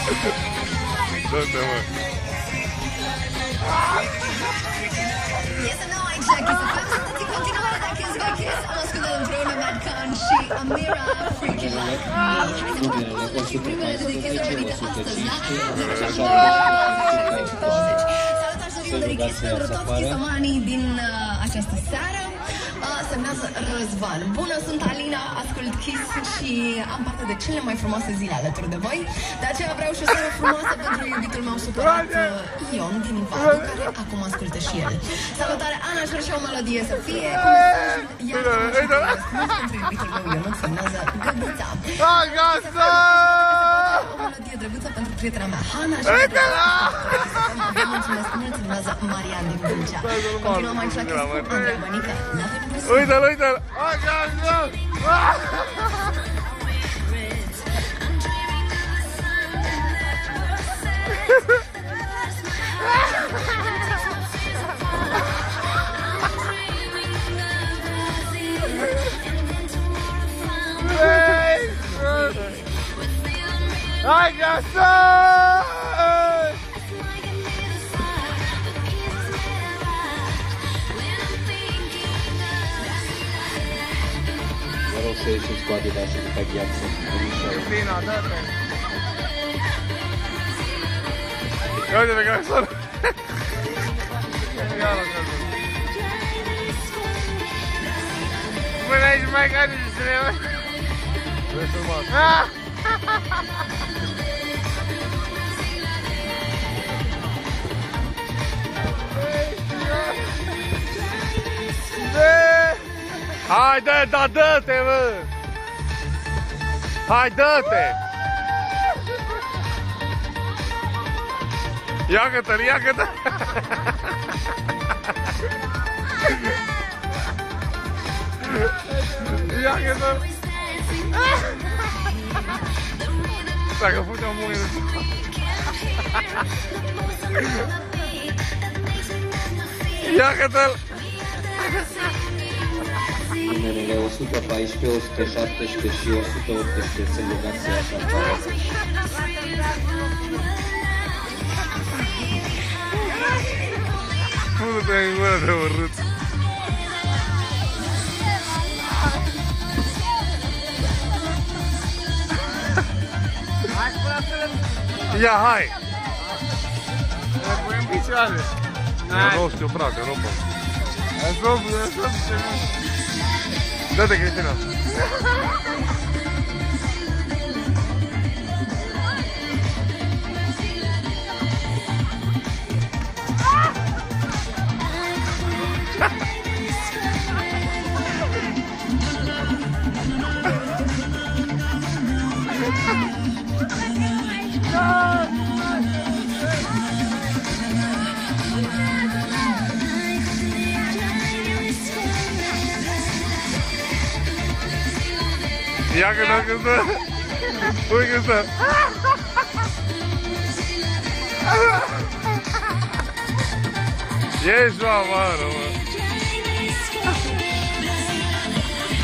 Dă-te, mă. Este nouă aici, Kiss FM. Sunteți în continuare la Kiss by Kiss. Am ascultat împreună Mad Khan și Amira, Freaking Like Me. Hai să facem și primele dedicări venite astăzi la 07 Salutare, Sorin de Kiss pentru toți chisomanii din această seară. Semnează Răzvan. Bună, sunt Alina, ascult Kiss și am parte de cele mai frumoase zile alături de voi. De aceea vreau și o seară frumoasă pentru iubitul meu supărat, Ion din Vadu, care acum ascultă și el. Salutare, Ana, și așa o melodie să fie. Iar pentru iubitul meu Ion semnează Găbuța. O melodie drăguță pentru prietena mea, Hana, și mulțumesc mult, semnează Marian din Vâlcea. Continuăm aici la Kiss cu Andrei Bănică. Uite-l, uite-l! Hai, gata! Vă rog să ieșiți cu Adidas-ul pe gheață. Bine, dă-te! Uite pe care sună! Până aici mai care și cineva! Vrei filmat? Hai, dă-te, mă! Hai, dă-te! Ia-că-te-l, ia-că-te-l! Ia-că-te-l! Dacă putem mâine... Ia-că-te-l! Numerele 114, 117 și 118 sunt rugați să ia șampanie. Pune-te în gură de urât! Ia, hai! Le punem picioare. Nu știu, bracă, nu pot. Dă-te, Cristina! Ia-că-te, uite-te! Ești o amară, mă!